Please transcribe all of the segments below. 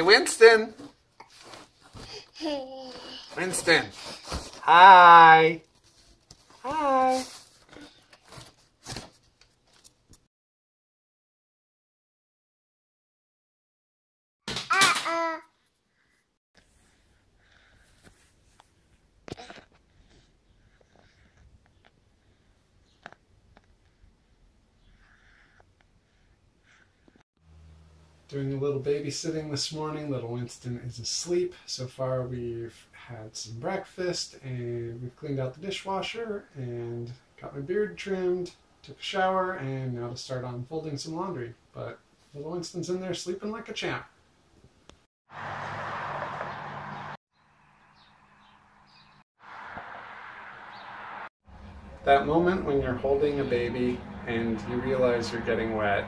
Say Winston. Winston. Hi. Hi. Doing a little babysitting this morning. Little Winston is asleep. So far we've had some breakfast and we've cleaned out the dishwasher and got my beard trimmed, took a shower, and now to start on folding some laundry. But little Winston's in there sleeping like a champ. That moment when you're holding a baby and you realize you're getting wet.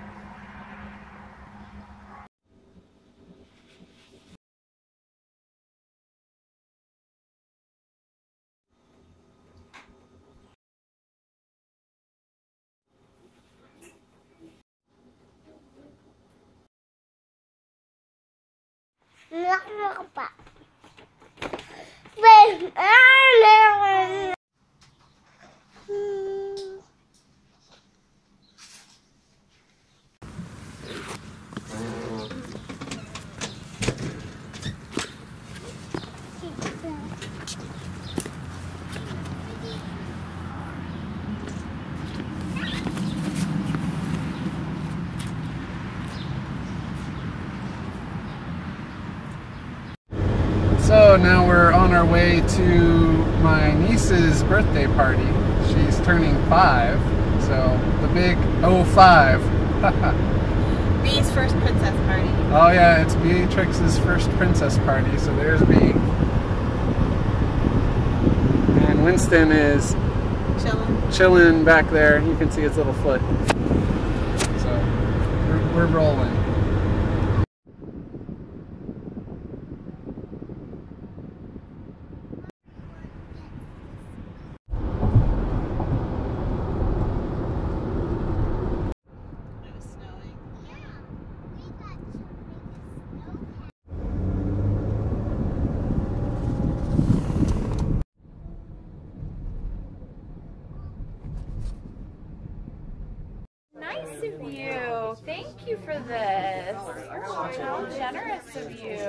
So now we're on our way to my niece's birthday party. She's turning 5, so the big 05. Bee's first princess party. Oh yeah, it's Beatrix's first princess party, so there's Bee. And Winston is chilling back there. You can see his little foot. So we're rolling. Nice of you. Thank you for this. Oh, how generous of you.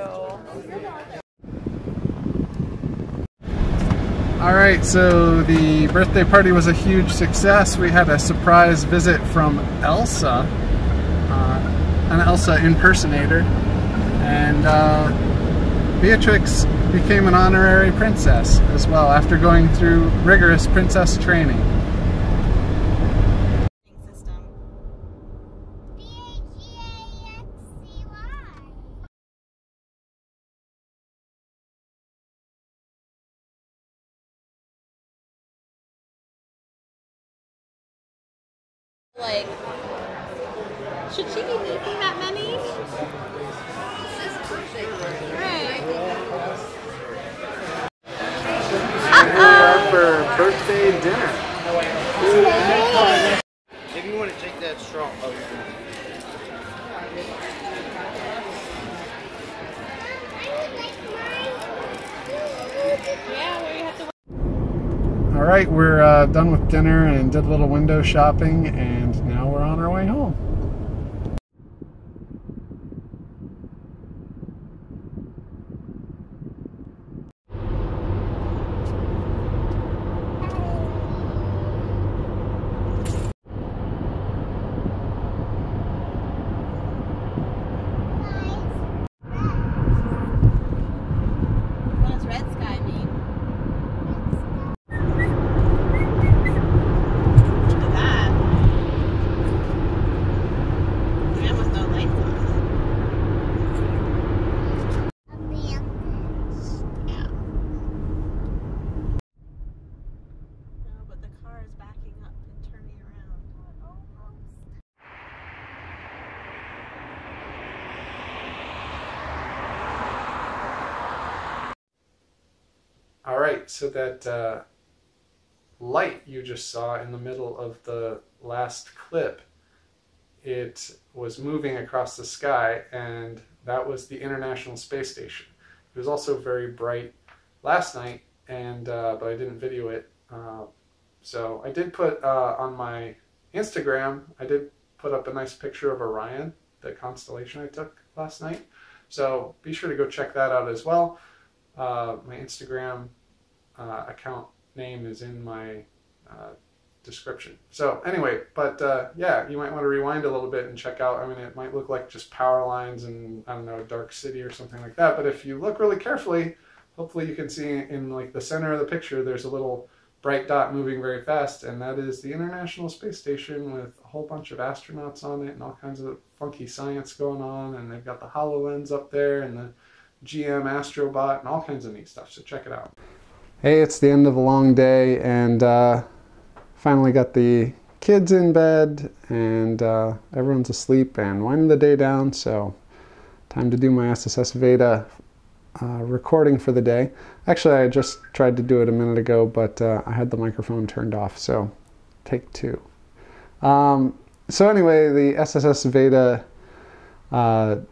Alright, so the birthday party was a huge success. We had a surprise visit from Elsa, an Elsa impersonator, and Beatrix became an honorary princess as well after going through rigorous princess training. Like, should she be making that many? This is perfect. Right. For birthday dinner. Maybe you want to take that straw. Oh, Yeah, where you have to. Alright, we're done with dinner and did a little window shopping, and now we're on our way home. What does red sky mean? Look at that. Man with no lights on. Yeah. No, but the car is backing up and turning around. Alright, so that light you just saw in the middle of the last clip, it was moving across the sky, and that was the International Space Station. It was also very bright last night, and but I didn't video it. So I did put on my Instagram, I did put up a nice picture of Orion, the constellation I took last night. So be sure to go check that out as well. My Instagram account name is in my description. So anyway, but yeah, you might want to rewind a little bit and check out, I mean, it might look like just power lines and, I don't know, a dark city or something like that, but if you look really carefully, hopefully you can see in like the center of the picture, there's a little bright dot moving very fast, and that is the International Space Station with a whole bunch of astronauts on it and all kinds of funky science going on, and they've got the HoloLens up there and the GM Astrobot and all kinds of neat stuff, so check it out. Hey, it's the end of a long day, and finally got the kids in bed, and everyone's asleep and winding the day down, so time to do my SSSVEDA recording for the day. Actually, I just tried to do it a minute ago, but I had the microphone turned off, so take two. So anyway, the SSSVEDA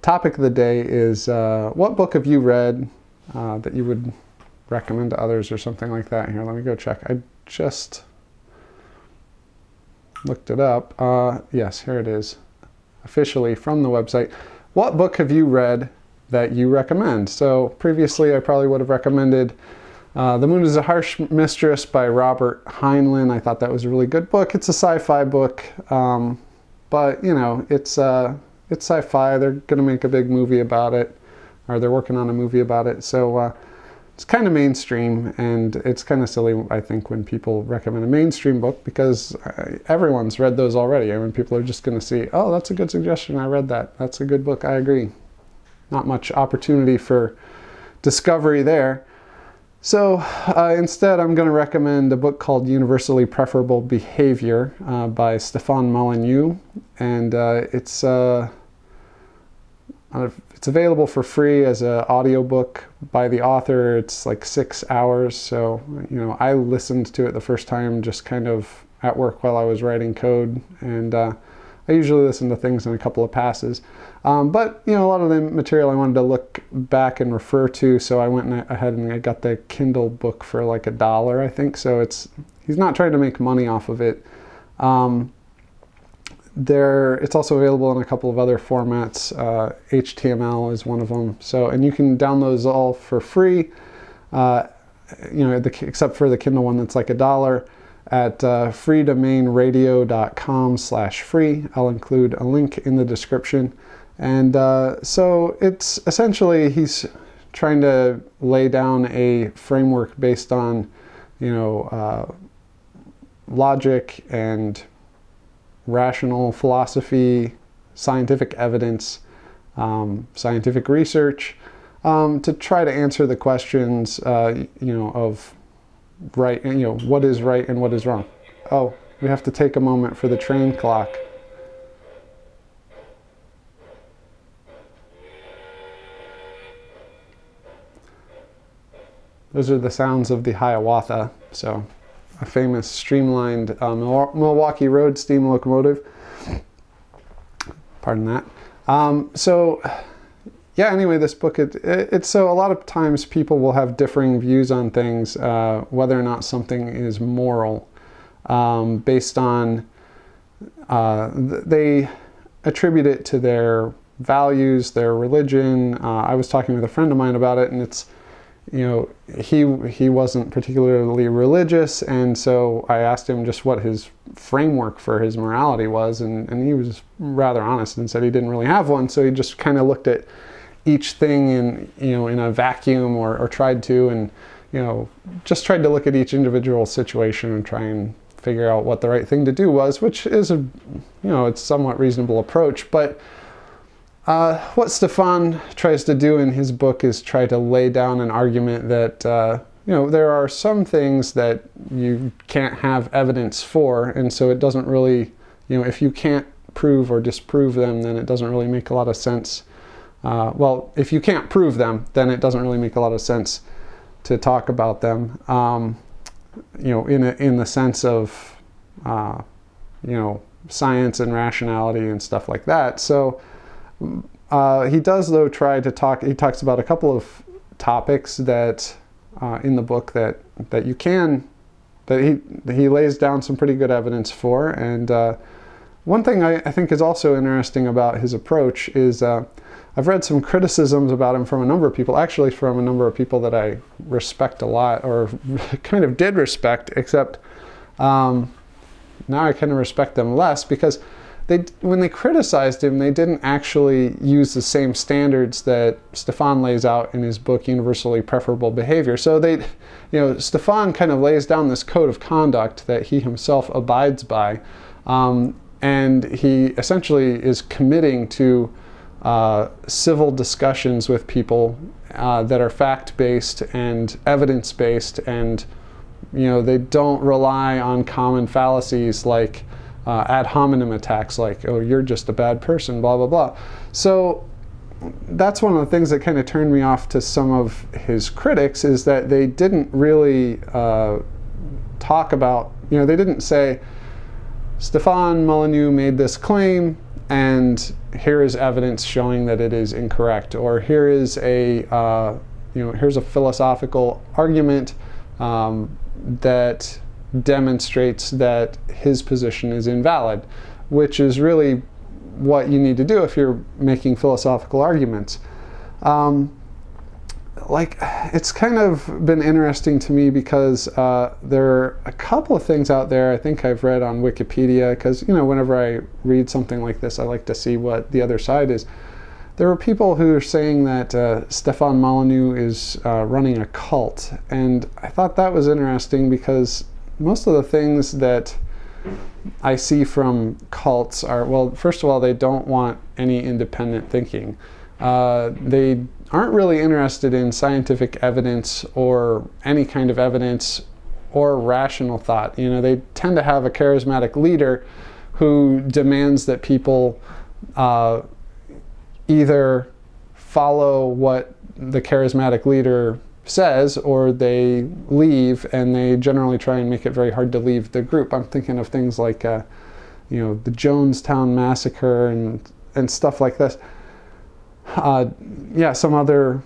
topic of the day is what book have you read that you would recommend to others or something like that. Here, let me go check. I just looked it up. Yes, here it is, officially from the website. What book have you read that you recommend? So previously I probably would have recommended The Moon is a Harsh Mistress by Robert Heinlein. I thought that was a really good book. It's a sci-fi book, but you know, it's sci-fi. They're going to make a big movie about it, or they're working on a movie about it. So it's kind of mainstream, and it's kind of silly, I think, when people recommend a mainstream book, because everyone's read those already. I mean, people are just going to see, oh, that's a good suggestion, I read that. That's a good book, I agree. Not much opportunity for discovery there. So instead, I'm going to recommend a book called Universally Preferable Behavior by Stefan Molyneux, and it's available for free as an audiobook by the author. It's like 6 hours, so you know, I listened to it the first time just kind of at work while I was writing code, and I usually listen to things in a couple of passes. But you know, a lot of the material I wanted to look back and refer to, so I went ahead and I got the Kindle book for like $1, I think. So he's not trying to make money off of it. It's also available in a couple of other formats. HTML is one of them. So, and you can download those all for free. You know, except for the Kindle one that's like $1 at freedomainradio.com/free. I'll include a link in the description. And so it's essentially, he's trying to lay down a framework based on, you know, logic and rational philosophy, scientific evidence, scientific research, to try to answer the questions, you know, of right, and you know, what is right and what is wrong. Oh, we have to take a moment for the train clock. Those are the sounds of the Hiawatha, so a famous streamlined Milwaukee Road steam locomotive. Pardon that. So yeah, anyway, this book, it's so a lot of times people will have differing views on things, whether or not something is moral, based on, they attribute it to their values, their religion. I was talking with a friend of mine about it, and it's, you know, he wasn't particularly religious, and so I asked him just what his framework for his morality was, and he was rather honest and said he didn't really have one. So he just kind of looked at each thing in, you know, in a vacuum, or tried to, and you know, just tried to look at each individual situation and try and figure out what the right thing to do was, which is a, you know, it's somewhat reasonable approach. But what Stefan tries to do in his book is try to lay down an argument that, you know, there are some things that you can't have evidence for, and so it doesn't really, you know, if you can't prove or disprove them, then it doesn't really make a lot of sense. Well, if you can't prove them, then it doesn't really make a lot of sense to talk about them, you know, in the sense of, you know, science and rationality and stuff like that. So He does, though, try to talk. He talks about a couple of topics that in the book that he lays down some pretty good evidence for. And one thing I think is also interesting about his approach is I've read some criticisms about him from a number of people, actually from a number of people that I respect a lot, or kind of did respect, except now I kind of respect them less, because when they criticized him, they didn't actually use the same standards that Stefan lays out in his book, Universally Preferable Behavior. So Stefan kind of lays down this code of conduct that he himself abides by, and he essentially is committing to civil discussions with people that are fact-based and evidence-based, and they don't rely on common fallacies like ad hominem attacks, like, oh, you're just a bad person, blah, blah, blah. So that's one of the things that kind of turned me off to some of his critics, is that they didn't really talk about, they didn't say, Stefan Molyneux made this claim, and here is evidence showing that it is incorrect, or here is here's a philosophical argument that demonstrates that his position is invalid, which is really what you need to do if you're making philosophical arguments. It's kind of been interesting to me because there are a couple of things out there I think I've read on Wikipedia, because whenever I read something like this, I like to see what the other side is. There are people who are saying that Stefan Molyneux is running a cult, and I thought that was interesting because most of the things that I see from cults are, well, first of all, they don't want any independent thinking. They aren't really interested in scientific evidence or any kind of evidence or rational thought. They tend to have a charismatic leader who demands that people either follow what the charismatic leader says, or they leave, and they generally try and make it very hard to leave the group. I'm thinking of things like the Jonestown Massacre and stuff like this. Some other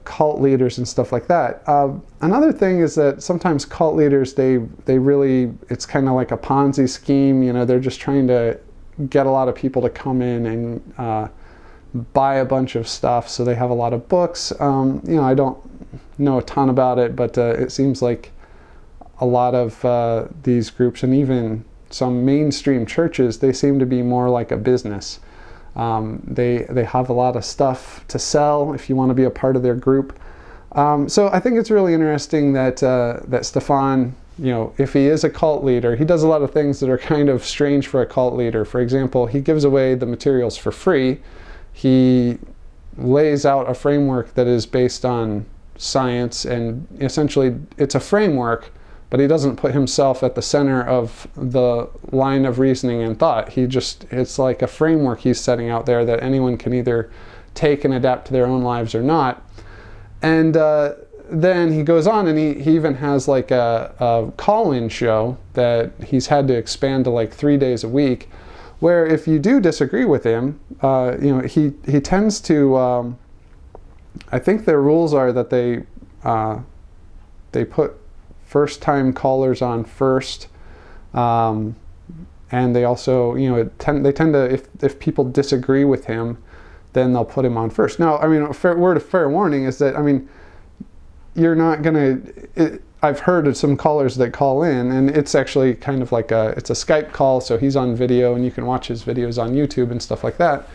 cult leaders and stuff like that. Another thing is that sometimes cult leaders, they really, it's kind of like a Ponzi scheme. They're just trying to get a lot of people to come in and buy a bunch of stuff, so they have a lot of books. I don't know a ton about it, but it seems like a lot of these groups, and even some mainstream churches, they seem to be more like a business. They have a lot of stuff to sell if you want to be a part of their group. So I think it's really interesting that that Stefan, if he is a cult leader, he does a lot of things that are kind of strange for a cult leader. For example, he gives away the materials for free. He lays out a framework that is based on science, and essentially it's a framework, but he doesn't put himself at the center of the line of reasoning and thought. It's like a framework he's setting out there that anyone can either take and adapt to their own lives or not. And then he goes on, and he even has like a call-in show that he's had to expand to like 3 days a week, where if you do disagree with him, he tends to, I think their rules are that they put first-time callers on first, and they also, they tend to, if people disagree with him, then they'll put him on first. Now, a word of fair warning is that, you're not gonna, I've heard of some callers that call in, and it's actually kind of like it's a Skype call, so he's on video, and you can watch his videos on YouTube and stuff like that.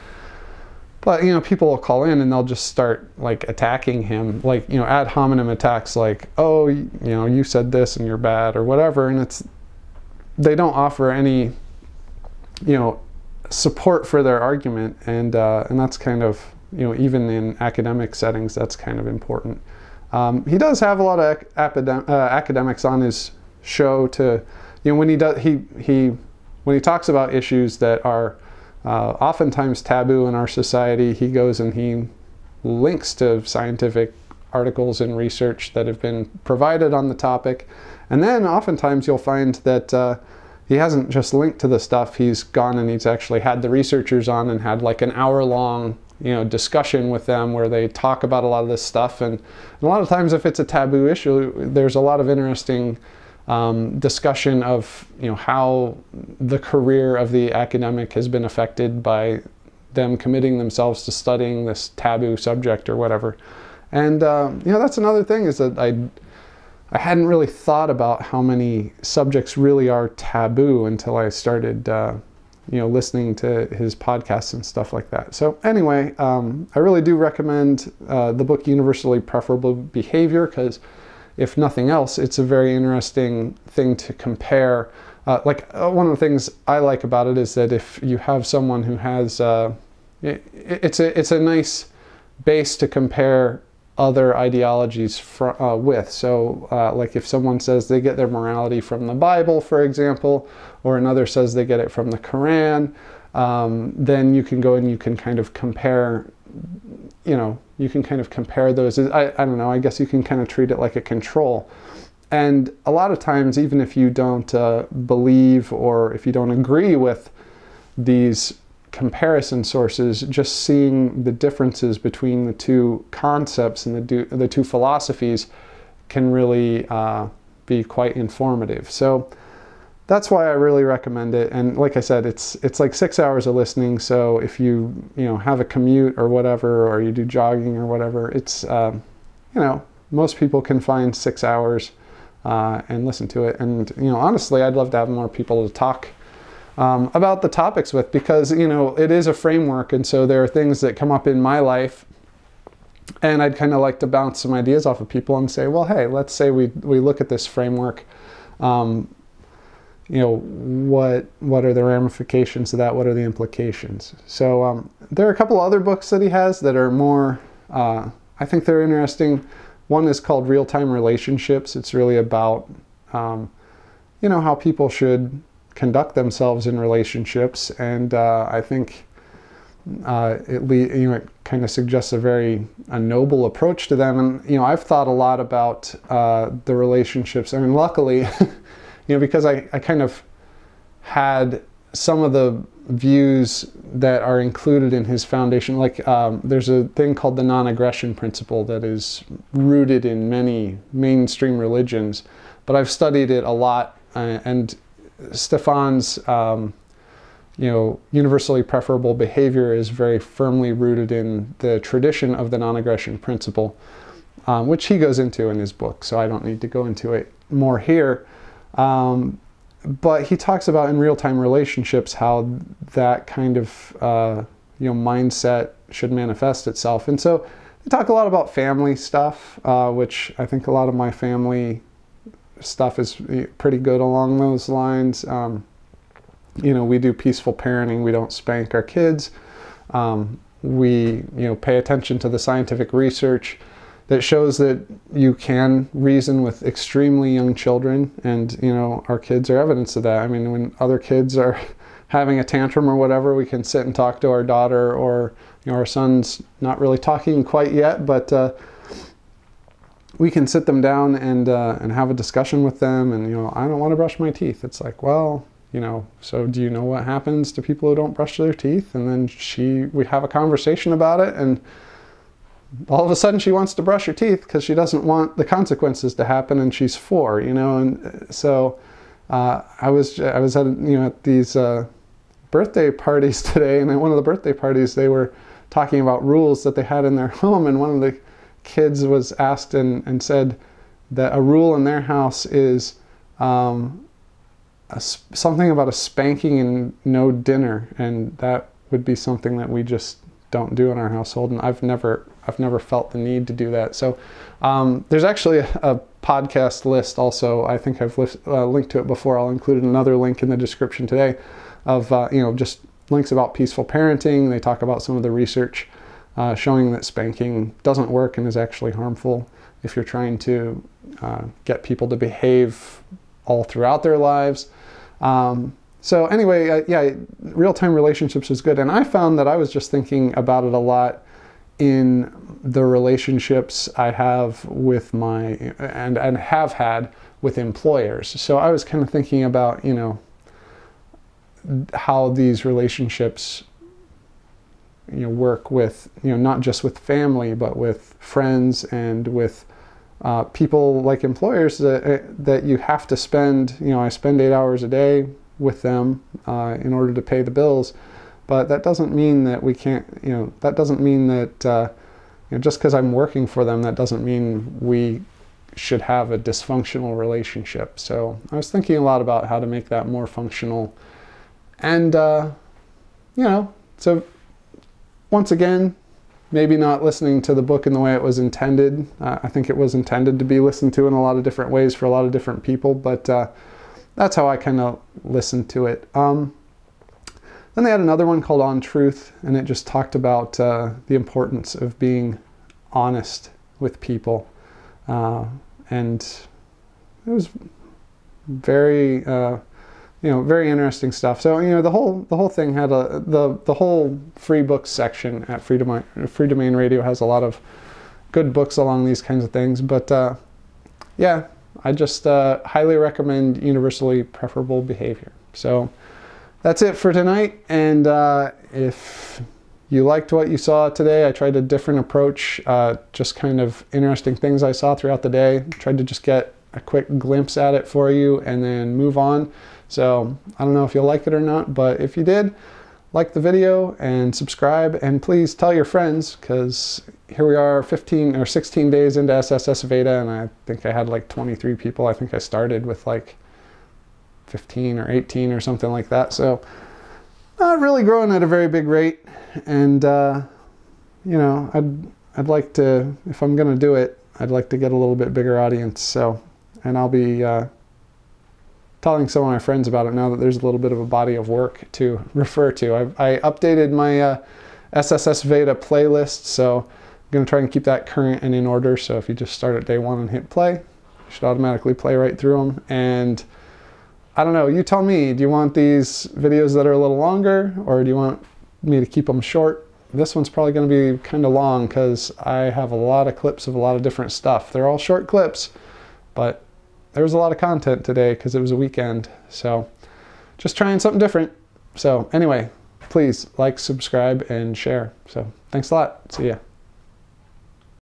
But, people will call in and they'll just start like attacking him, like, ad hominem attacks, like, oh, you said this and you're bad or whatever. And they don't offer any, support for their argument. And that's kind of, even in academic settings, that's kind of important. He does have a lot of academics on his show to, when he talks about issues that are oftentimes taboo in our society, he goes and he links to scientific articles and research that have been provided on the topic. And then oftentimes you'll find that he hasn't just linked to the stuff, he's gone and he's actually had the researchers on and had like an hour-long, you know, discussion with them where they talk about a lot of this stuff. And a lot of times if it's a taboo issue, there's a lot of interesting discussion of, you know, how the career of the academic has been affected by them committing themselves to studying this taboo subject or whatever. And you know, that's another thing, is that I hadn't really thought about how many subjects really are taboo until I started you know, listening to his podcasts and stuff like that. So anyway, I really do recommend the book Universally Preferable Behavior, because if nothing else, it's a very interesting thing to compare. One of the things I like about it is that if you have someone who has, it's a nice base to compare other ideologies with. So like if someone says they get their morality from the Bible, for example, or another says they get it from the Quran, then you can go and you can kind of compare, you know, you can kind of compare those. I don't know, I guess you can kind of treat it like a control. And a lot of times, even if you don't believe or if you don't agree with these comparison sources, just seeing the differences between the two concepts and the two philosophies can really be quite informative. So that's why I really recommend it. And like I said, it's like 6 hours of listening. So if you have a commute or whatever, or you do jogging or whatever, it's you know, most people can find 6 hours and listen to it. And you know, honestly, I'd love to have more people to talk about the topics with, because you know, it is a framework, and so there are things that come up in my life, and I'd kind of like to bounce some ideas off of people and say, well, hey, let's say we look at this framework. You know, what are the ramifications of that? What are the implications? So there are a couple other books that he has that are more, I think they're interesting. One is called Real-Time Relationships. It's really about, you know, how people should conduct themselves in relationships. And I think it kind of suggests a noble approach to them. And, you know, I've thought a lot about the relationships. I mean, luckily, you know, because I kind of had some of the views that are included in his foundation. Like there's a thing called the non-aggression principle that is rooted in many mainstream religions, but I've studied it a lot, and Stefan's you know, universally preferable behavior is very firmly rooted in the tradition of the non-aggression principle, which he goes into in his book, so I don't need to go into it more here. But he talks about in real-time relationships how that kind of you know, mindset should manifest itself. And so they talk a lot about family stuff, which I think a lot of my family stuff is pretty good along those lines. You know, we do peaceful parenting. We don't spank our kids. We, you know, pay attention to the scientific research that shows that you can reason with extremely young children, and you know, our kids are evidence of that. I mean, when other kids are having a tantrum or whatever, we can sit and talk to our daughter, or you know, our son's not really talking quite yet, but we can sit them down and have a discussion with them. And you know, I don't want to brush my teeth. It's like, well, you know, so do you know what happens to people who don't brush their teeth? And then we have a conversation about it, and all of a sudden she wants to brush her teeth because she doesn't want the consequences to happen, and she's 4, you know. And so I was at, you know, at these birthday parties today, and at one of the birthday parties they were talking about rules that they had in their home, and one of the kids was asked and said that a rule in their house is something about a spanking and no dinner, and that would be something that we just don't do in our household, and I've never felt the need to do that. So there's actually a podcast list also. I think I've linked to it before. I'll include another link in the description today of you know, just links about peaceful parenting. They talk about some of the research showing that spanking doesn't work and is actually harmful if you're trying to get people to behave all throughout their lives. So anyway, yeah, real-time relationships is good. And I found that I was just thinking about it a lot in the relationships I have with and have had with employers. So I was kind of thinking about, you know, how these relationships, work with, not just with family, but with friends and with people like employers that you have to spend, I spend 8 hours a day with them in order to pay the bills. But that doesn't mean that we can't, that doesn't mean that, just because I'm working for them, that doesn't mean we should have a dysfunctional relationship. So I was thinking a lot about how to make that more functional. And, so once again, maybe not listening to the book in the way it was intended. I think it was intended to be listened to in a lot of different ways for a lot of different people, but that's how I kind of listened to it. Then they had another one called On Truth, and it just talked about the importance of being honest with people. And it was very, very interesting stuff. So, the whole thing had the whole free books section at Free Domain Radio has a lot of good books along these kinds of things. But yeah, I just highly recommend Universally Preferable Behavior. So that's it for tonight. And if you liked what you saw today, I tried a different approach, just kind of interesting things I saw throughout the day. Tried to just get a quick glimpse at it for you and then move on. So I don't know if you'll like it or not, but if you did, like the video and subscribe, and please tell your friends, because here we are 15 or 16 days into SSSVEDA, and I think I had like 23 people. I think I started with like 15 or 18 or something like that. So not really growing at a very big rate. And, I'd like to, if I'm going to do it, I'd like to get a little bit bigger audience. So, and I'll be telling some of my friends about it now that there's a little bit of a body of work to refer to. I updated my SSSVEDA playlist, so I'm going to try and keep that current and in order. So if you just start at day 1 and hit play, you should automatically play right through them. And I don't know, you tell me, do you want these videos that are a little longer, or do you want me to keep them short? This one's probably going to be kind of long because I have a lot of clips of a lot of different stuff. They're all short clips, but there was a lot of content today because it was a weekend. So just trying something different. So anyway, please like, subscribe, and share. So thanks a lot. See ya.